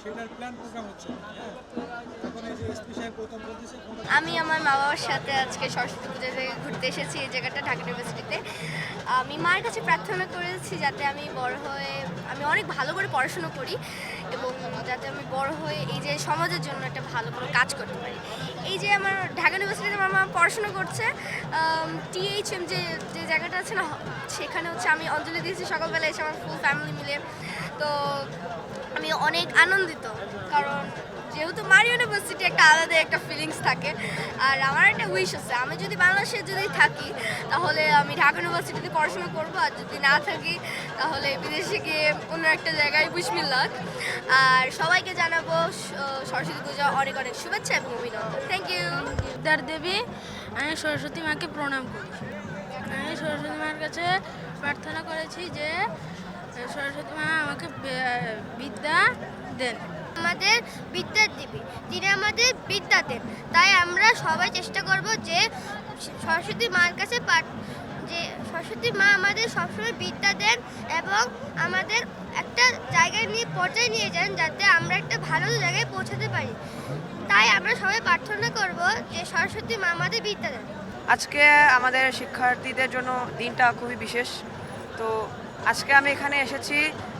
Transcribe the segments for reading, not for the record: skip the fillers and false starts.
সেটার plan programme হচ্ছে। হ্যাঁ, এখন এই যে এসপি সাহেব প্রথম বলতেছে আমি আমার মা বাবার সাথে আজকে সরস্বতী পূজা থেকে ঘুরতে এসেছি এই জায়গাটা ঢাকা ইউনিভার্সিটিতে। আমি মার কাছে প্রার্থনা করেছি যাতে আমি বড় হয়ে আমি অনেক ভালো করে পড়াশুনো করি এবং যাতে আমি বড় হয়ে এই যে সমাজের জন্য একটা ভালো কোনো কাজ করতে পারি। এই যে আমার ঢাকা ইউনিভার্সিটিতে আমার মা পড়াশুনো করছে, টিএইচএম যে যে জায়গাটা আছে না, সেখানে হচ্ছে আমি অঞ্জলি দিয়েছি সকালবেলা এসে আমার ফুল ফ্যামিলি মিলে। তো আমি অনেক আনন্দিত, কারণ যেহেতু মার ইউনিভার্সিটি একটা আলাদা একটা ফিলিংস থাকে। আর আমার একটা উইশ আছে, আমি যদি বাংলাদেশে যদি থাকি তাহলে আমি ঢাকা ইউনিভার্সিটিতে পড়াশোনা করবো, আর যদি না থাকি তাহলে বিদেশে গিয়ে অন্য একটা জায়গায় বিসমিল্লাহ। আর সবাইকে জানাবো সরস্বতী পূজা অনেক অনেক শুভেচ্ছা এবং অভিনন্দন। Thank you. বিদ্যার দেবী, আমি সরস্বতী মাকে প্রণাম করি। আমি সরস্বতী মার কাছে প্রার্থনা করেছি যে সরস্বতী মা আমাকে বিদ্যা দেন। আমাদের বিদ্যার দেবী, তিনি আমাদের বিদ্যা দেন। তাই আমরা সবাই চেষ্টা করব যে সরস্বতী মার কাছে যে সরস্বতী মা আমাদের সবসময় বিদ্যা দেন এবং আমাদের একটা জায়গায় নিয়ে পর্যায়ে নিয়ে যান যাতে আমরা একটা ভালো জায়গায় পৌঁছাতে পারি। তাই আমরা সবাই প্রার্থনা করব যে সরস্বতী মা আমাদের বিদ্যা দেন। আজকে আমাদের শিক্ষার্থীদের জন্য দিনটা খুবই বিশেষ। তো আজকে আমি এখানে এসেছি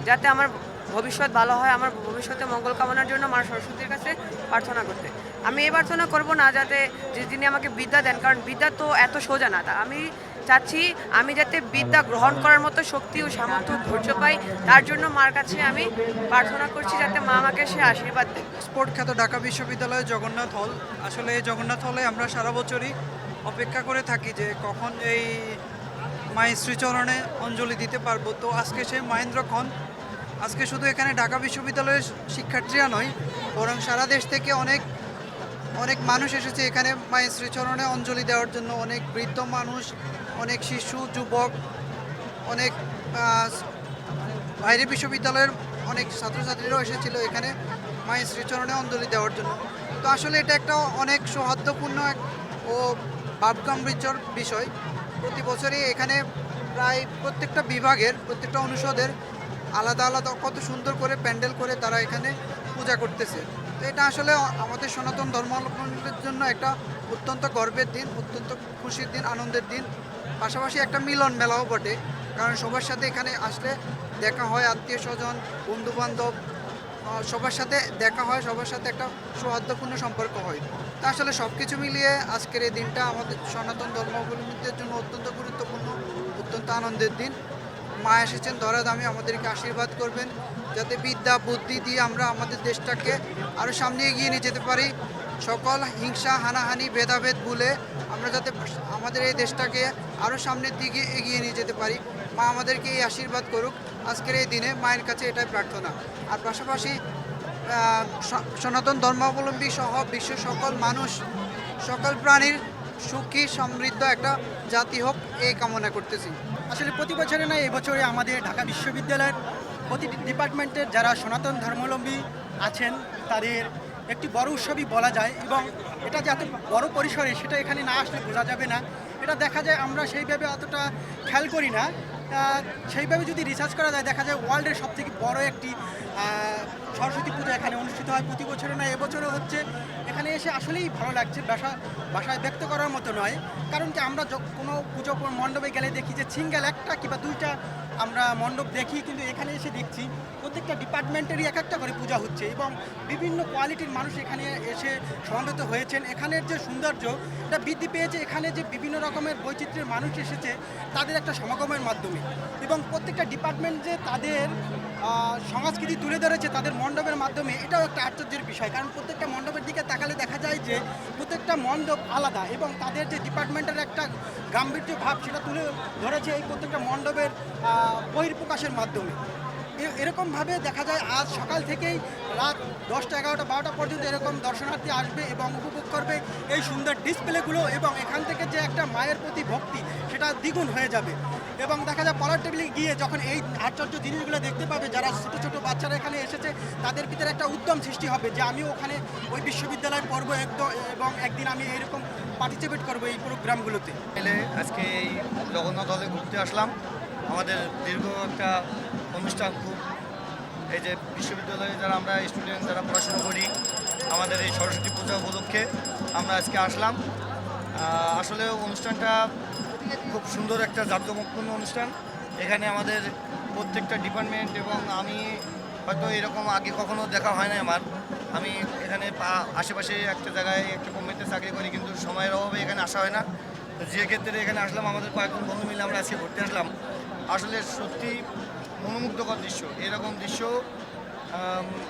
যাতে আমার ভবিষ্যৎ ভালো হয়, আমার ভবিষ্যতে মঙ্গল কামনার জন্য মা সরস্বতীর কাছে প্রার্থনা করতে। আমি এই প্রার্থনা করব না যাতে যে তিনি আমাকে বিদ্যা দেন, কারণ বিদ্যা তো এত সোজা না। আমি চাচ্ছি আমি যাতে বিদ্যা গ্রহণ করার মতো শক্তি ও সামর্থ্য ধৈর্য পাই, তার জন্য মার কাছে আমি প্রার্থনা করছি যাতে মা আমাকে সে আশীর্বাদ দেন। স্পোর্ট খ্যাত ঢাকা বিশ্ববিদ্যালয়ের জগন্নাথ হল, আসলে এই জগন্নাথ হলে আমরা সারা বছরই অপেক্ষা করে থাকি যে কখন এই মায়ের শ্রীচরণে অঞ্জলি দিতে পারবো। তো আজকে সে মহেন্দ্রক্ষণ। আজকে শুধু এখানে ঢাকা বিশ্ববিদ্যালয়ের শিক্ষার্থীরা নয়, বরং সারা দেশ থেকে অনেক অনেক মানুষ এসেছে এখানে মায়ের শ্রীচরণে অঞ্জলি দেওয়ার জন্য। অনেক বৃদ্ধ মানুষ, অনেক শিশু, যুবক, অনেক বাইরের বিশ্ববিদ্যালয়ের অনেক ছাত্রছাত্রীরাও এসেছিল এখানে মায়ের শ্রীচরণে অঞ্জলি দেওয়ার জন্য। তো আসলে এটা একটা অনেক সৌহার্দ্যপূর্ণ ও ভাবগাম্ভীর্যর বিষয়। প্রতি বছরই এখানে প্রায় প্রত্যেকটা বিভাগের প্রত্যেকটা অনুষদের আলাদা আলাদা কত সুন্দর করে প্যান্ডেল করে তারা এখানে পূজা করতেছে। তো এটা আসলে আমাদের সনাতন ধর্মাবলম্বীদের জন্য একটা অত্যন্ত গর্বের দিন, অত্যন্ত খুশির দিন, আনন্দের দিন, পাশাপাশি একটা মিলন মেলাও বটে। কারণ সবার সাথে এখানে আসলে দেখা হয়, আত্মীয় স্বজন, বন্ধুবান্ধব, সবার সাথে দেখা হয়, সবার সাথে একটা সৌহার্দ্যপূর্ণ সম্পর্ক হয়। তা আসলে সব কিছু মিলিয়ে আজকের এই দিনটা আমাদের সনাতন ধর্মাবলম্বীদের জন্য অত্যন্ত গুরুত্বপূর্ণ, অত্যন্ত আনন্দের দিন। মা এসেছেন ধরাধামে আমাদেরকে আশীর্বাদ করবেন যাতে বিদ্যা বুদ্ধি দিয়ে আমরা আমাদের দেশটাকে আরও সামনে এগিয়ে নিয়ে যেতে পারি। সকল হিংসা, হানাহানি, ভেদাভেদ ভুলে আমরা যাতে আমাদের এই দেশটাকে আরও সামনের দিকে এগিয়ে নিয়ে যেতে পারি। মা আমাদেরকে এই আশীর্বাদ করুক আজকের এই দিনে, মায়ের কাছে এটাই প্রার্থনা। আর পাশাপাশি সনাতন ধর্মাবলম্বী সহ বিশ্বের সকল মানুষ, সকল প্রাণীর সুখী সমৃদ্ধ একটা জাতি হোক, এই কামনা করতেছি। আসলে প্রতি বছরে নয়, এবছরে আমাদের ঢাকা বিশ্ববিদ্যালয়ের প্রতিটি ডিপার্টমেন্টের যারা সনাতন ধর্মাবলম্বী আছেন তাদের একটি বড় উৎসবই বলা যায়। এবং এটা যে এত বড় পরিসরে সেটা এখানে না আসলে বোঝা যাবে না। এটা দেখা যায় আমরা সেইভাবে অতটা খেয়াল করি না। সেইভাবে যদি রিসার্চ করা যায় দেখা যায় ওয়ার্ল্ডের সবথেকে বড় একটি সরস্বতী পূজা এখানে অনুষ্ঠিত হয় প্রতি বছরে। না, এবছরও হচ্ছে। এখানে এসে আসলেই ভালো লাগছে, ভাষায় ব্যক্ত করার মতো নয়। কারণ কি আমরা কোনো পুজো মণ্ডপে গেলে দেখি যে সিঙ্গেল একটা কিংবা দুইটা আমরা মণ্ডপ দেখি, কিন্তু এখানে এসে দেখছি প্রত্যেকটা ডিপার্টমেন্টেরই এক একটা করে পূজা হচ্ছে এবং বিভিন্ন কোয়ালিটির মানুষ এখানে এসে সমবেত হয়েছেন। এখানের যে সৌন্দর্য এটা বৃদ্ধি পেয়েছে, এখানে যে বিভিন্ন রকমের বৈচিত্র্যের মানুষ এসেছে তাদের একটা সমাগমের মাধ্যমে, এবং প্রত্যেকটা ডিপার্টমেন্ট যে তাদের সংস্কৃতি তুলে ধরেছে তাদের মণ্ডপের মাধ্যমে, এটাও একটা আশ্চর্যের বিষয়। কারণ প্রত্যেকটা মণ্ডপের দিকে তাকালে দেখা যায় যে প্রত্যেকটা মণ্ডপ আলাদা এবং তাদের যে ডিপার্টমেন্টের একটা গাম্ভীর্য ভাব সেটা তুলে ধরেছে এই প্রত্যেকটা মণ্ডপের বহির্প্রকাশের মাধ্যমে। এরকমভাবে দেখা যায় আজ সকাল থেকেই রাত 10টা 11টা 12টা পর্যন্ত এরকম দর্শনার্থী আসবে এবং উপভোগ করবে এই সুন্দর ডিসপ্লেগুলো, এবং এখান থেকে যে একটা মায়ের প্রতি ভক্তি সেটা দ্বিগুণ হয়ে যাবে। এবং দেখা যায় পড়ার টেবিলে গিয়ে যখন এই আশ্চর্য জিনিসগুলো দেখতে পাবে, যারা ছোটো ছোটো বাচ্চারা এখানে এসেছে তাদের ভিতরে একটা উদ্যম সৃষ্টি হবে যে আমিও ওখানে ওই বিশ্ববিদ্যালয়ে পড়বো এবং একদিন আমি এইরকম পার্টিসিপেট করবো এই প্রোগ্রামগুলোতে। আজকে এই জগন্নাথ হলে ঘুরতে আসলাম। আমাদের দীর্ঘ একটা অনুষ্ঠান খুব এই যে বিশ্ববিদ্যালয়ে যারা আমরা স্টুডেন্ট যারা পড়াশোনা করি, আমাদের এই সরস্বতী পূজা উপলক্ষে আমরা আজকে আসলাম। আসলে অনুষ্ঠানটা খুব সুন্দর একটা জাঁকজমকপূর্ণ অনুষ্ঠান। এখানে আমাদের প্রত্যেকটা ডিপার্টমেন্ট এবং আমি হয়তো এরকম আগে কখনো দেখা হয় না আমার। আমি এখানে আশেপাশে একটা জায়গায় একটা কোম্পানিতে চাকরি করি, কিন্তু সময়ের অভাবে এখানে আসা হয় না। তো যে ক্ষেত্রে এখানে আসলাম, আমাদের কয়েকজন বন্ধু মিলে আমরা আজকে ঘুরতে আসলাম। আসলে সত্যি মনোমুগ্ধকর দৃশ্য। এরকম দৃশ্য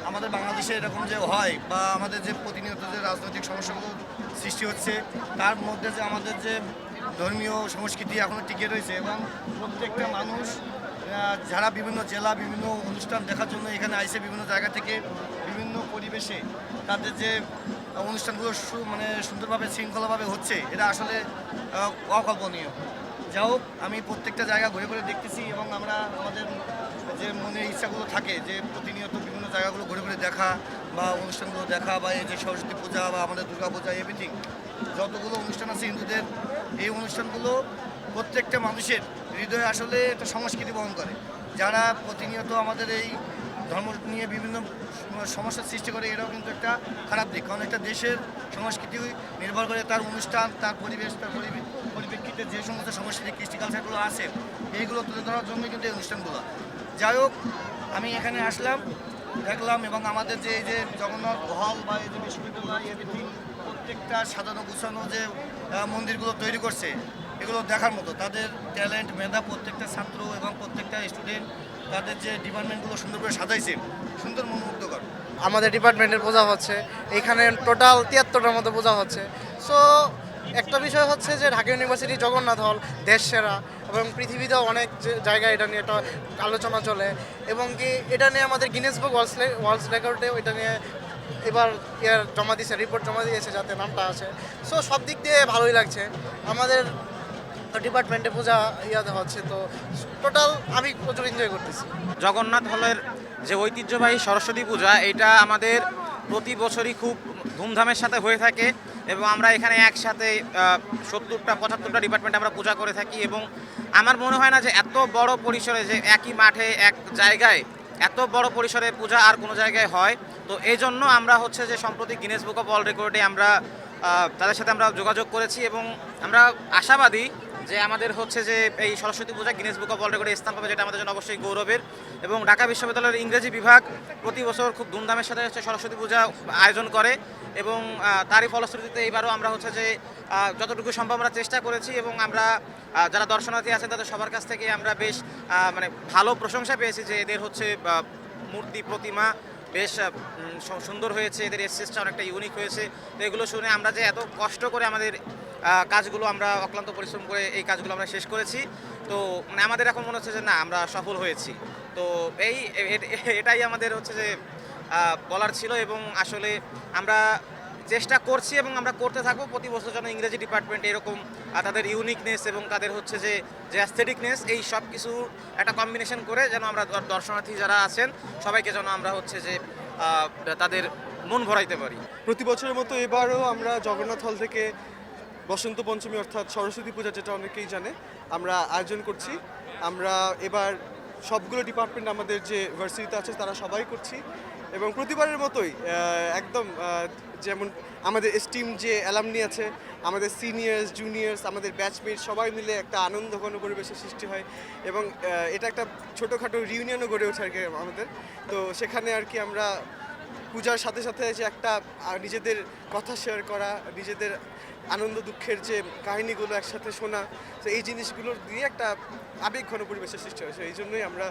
আমাদের বাংলাদেশে এরকম যে হয়, বা আমাদের যে প্রতিনিয়ত যে রাজনৈতিক সমস্যাগুলো সৃষ্টি হচ্ছে, তার মধ্যে যে আমাদের যে ধর্মীয় সংস্কৃতি এখনও টিকে রয়েছে, এবং প্রত্যেকটা মানুষ যারা বিভিন্ন জেলা বিভিন্ন অনুষ্ঠান দেখার জন্য এখানে আইসে, বিভিন্ন জায়গা থেকে বিভিন্ন পরিবেশে তাদের যে অনুষ্ঠানগুলো মানে সুন্দরভাবে শৃঙ্খলাভাবে হচ্ছে, এটা আসলে অকল্পনীয়। যাই হোক, আমি প্রত্যেকটা জায়গা ঘুরে ঘুরে দেখতেছি, এবং আমরা আমাদের যে মনের ইচ্ছাগুলো থাকে যে প্রতিনিয়ত বিভিন্ন জায়গাগুলো ঘুরে ঘুরে দেখা বা অনুষ্ঠানগুলো দেখা, বা এই যে সরস্বতী পূজা বা আমাদের দুর্গা পূজা, এভরিথিং যতগুলো অনুষ্ঠান আছে হিন্দুদের, এই অনুষ্ঠানগুলো প্রত্যেকটা মানুষের হৃদয়ে আসলে একটা সংস্কৃতি বহন করে। যারা প্রতিনিয়ত আমাদের এই ধর্ম নিয়ে বিভিন্ন সমস্যার সৃষ্টি করে, এটাও কিন্তু একটা খারাপ দিক। কারণ একটা দেশের সংস্কৃতি নির্ভর করে তার অনুষ্ঠান, তার পরিবেশ, তার পরিপ্রেক্ষিতে যে সমস্ত সংস্কৃতি কৃষ্টি কালচারগুলো আছে, এইগুলো তুলে ধরার জন্যই কিন্তু এই অনুষ্ঠানগুলো। যাই হোক, আমি এখানে আসলাম, দেখলাম, এবং আমাদের যে এই যে জগন্নাথ হল বা এই যে বিশ্ববিদ্যালয়, এভরিথিং প্রত্যেকটা সাজানো গুছানো যে মন্দিরগুলো তৈরি করছে, এগুলো দেখার মতো। তাদের ট্যালেন্ট, মেধা, প্রত্যেকটা ছাত্র এবং প্রত্যেকটা স্টুডেন্ট তাদের যে ডিপার্টমেন্টগুলো সুন্দর করে সাজাইছে, সুন্দর মনোমুগ্ধকর। আমাদের ডিপার্টমেন্টের পূজা হচ্ছে, এখানে টোটাল 73টার মতো পূজা হচ্ছে। সো একটা বিষয় হচ্ছে যে ঢাকা ইউনিভার্সিটি জগন্নাথ হল দেশ সেরা, এবং পৃথিবীতেও অনেক জায়গায় এটা নিয়ে একটা আলোচনা চলে, এবং কি এটা নিয়ে আমাদের গিনেস বুক ওয়ার্ল্ড রেকর্ডেও এটা নিয়ে এবার জমা দিয়েছে, রিপোর্ট জমা দিয়েছে যাতে নামটা আছে। সো সব দিক দিয়ে ভালোই লাগছে। আমাদের ডিপার্টমেন্টে পূজা ইয়াতে হচ্ছে, তো টোটাল আমি প্রচুর এনজয় করতেছি। জগন্নাথ হলের যে ঐতিহ্যবাহী সরস্বতী পূজা, এটা আমাদের প্রতি বছরই খুব ধুমধামের সাথে হয়ে থাকে, এবং আমরা এখানে একসাথে 70-75টা ডিপার্টমেন্টে আমরা পূজা করে থাকি। এবং আমার মনে হয় না যে এত বড় পরিসরে, যে একই মাঠে এক জায়গায় এত বড় পরিসরে পূজা আর কোনো জায়গায় হয়। তো এই জন্য আমরা হচ্ছে যে সম্প্রতি গিনেস বুক অফ ওয়ার্ল্ড রেকর্ডে আমরা তাদের সাথে আমরা যোগাযোগ করেছি, এবং আমরা আশাবাদী যে আমাদের হচ্ছে যে এই সরস্বতী পূজা গিনেস বুক অফ ওয়ার্ল্ড রেকর্ডে স্থান পাবে, যেটা আমাদের জন্য অবশ্যই গৌরবের। এবং ঢাকা বিশ্ববিদ্যালয়ের ইংরেজি বিভাগ প্রতি বছর খুব ধুমধামের সাথে হচ্ছে সরস্বতী পূজা আয়োজন করে, এবং তারই ফলশ্রুতিতে এইবারও আমরা হচ্ছে যে যতটুকু সম্ভব আমরা চেষ্টা করেছি, এবং আমরা যারা দর্শনার্থী আছেন তাদের সবার কাছ থেকে আমরা বেশ মানে ভালো প্রশংসা পেয়েছি যে এদের হচ্ছে মূর্তি প্রতিমা বেশ সুন্দর হয়েছে, এদের এসেসটা অনেকটা ইউনিক হয়েছে। তো এগুলো শুনে আমরা যে এত কষ্ট করে আমাদের কাজগুলো, আমরা অক্লান্ত পরিশ্রম করে এই কাজগুলো আমরা শেষ করেছি, তো মানে আমাদের এখন মনে হচ্ছে যে না, আমরা সফল হয়েছি। তো এটাই আমাদের হচ্ছে যে বলার ছিল, এবং আসলে আমরা চেষ্টা করছি এবং আমরা করতে থাকবো প্রতি বছর যেন ইংরেজি ডিপার্টমেন্ট এরকম তাদের ইউনিকনেস এবং তাদের হচ্ছে যে অ্যাস্থেটিকনেস, এই সব কিছু একটা কম্বিনেশন করে যেন আমরা দর্শনার্থী যারা আছেন সবাইকে যেন আমরা হচ্ছে যে তাদের মন ভরাইতে পারি। প্রতি বছরের মতো এবারও আমরা জগন্নাথ হল থেকে বসন্ত পঞ্চমী অর্থাৎ সরস্বতী পূজা, যেটা অনেকেই জানে, আমরা আয়োজন করছি। আমরা এবার সবগুলো ডিপার্টমেন্ট আমাদের যে ভার্সিটিতে আছে তারা সবাই করছি, এবং প্রতিবারের মতোই একদম যেমন আমাদের এস্টিম যে অ্যালামনি আছে, আমাদের সিনিয়র্স জুনিয়র্স, আমাদের ব্যাচমেট সবাই মিলে একটা আনন্দঘন পরিবেশের সৃষ্টি হয়, এবং এটা একটা ছোটোখাটো রিউনিয়নও গড়ে ওঠে আর কি আমাদের। তো সেখানে আর কি আমরা পূজার সাথে সাথে যে একটা নিজেদের কথা শেয়ার করা, নিজেদের আনন্দ দুঃখের যে কাহিনীগুলো একসাথে শোনা, তো এই জিনিসগুলো দিয়ে একটা আবেগঘন পরিবেশের সৃষ্টি হয়েছে। এই জন্যই আমরা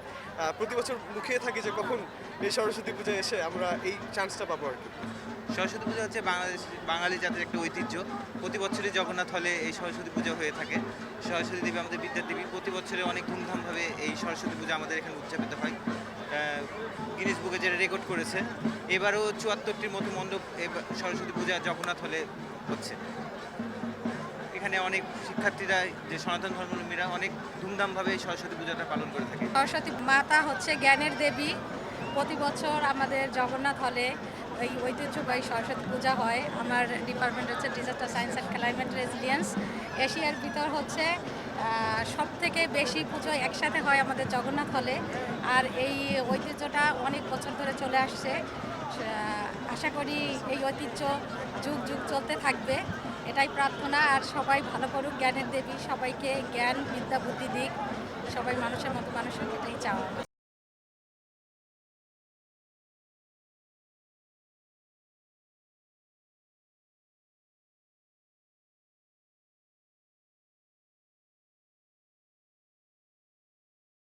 প্রতি বছর মুখিয়ে থাকি যে কখন এই সরস্বতী পূজায় এসে আমরা এই চান্সটা পাবো আর কি। সরস্বতী পূজা হচ্ছে বাঙালি জাতির একটা ঐতিহ্য। প্রতি বছরই জগন্নাথ হলে এই সরস্বতী পূজা হয়ে থাকে। সরস্বতী দেবী আমাদের বিদ্যার দেবী, প্রতি বছরে অনেক ধুমধামভাবে এই সরস্বতী পূজা আমাদের এখানে উদযাপিত হয়। গিনেস বুকে যেটা রেকর্ড করেছে, এবারও 74টির মতো মণ্ডপ সরস্বতী পূজা জগন্নাথ হলে হচ্ছে। এখানে অনেক শিক্ষার্থীরা, যে সনাতন ধর্মাবলম্বীরা, অনেক ধুমধামভাবে এই সরস্বতী পূজাটা পালন করে থাকে। সরস্বতী মাতা হচ্ছে জ্ঞানের দেবী। প্রতি বছর আমাদের জগন্নাথ হলে এই ঐতিহ্যবাহী সরস্বতী পূজা হয়। আমার ডিপার্টমেন্ট হচ্ছে disaster science and climate resilience. এশিয়ার ভিতর হচ্ছে সব থেকে বেশি পুজো একসাথে হয় আমাদের জগন্নাথ হলে, আর এই ঐতিহ্যটা অনেক বছর ধরে চলে আসছে। আশা করি এই ঐতিহ্য যুগ যুগ চলতে থাকবে, এটাই প্রার্থনা। আর সবাই ভালো করুক, জ্ঞানের দেবী সবাইকে জ্ঞান বিদ্যা বুদ্ধি দিক, সবাই মানুষের মতো মানুষ হোক, এটাই চাওয়া।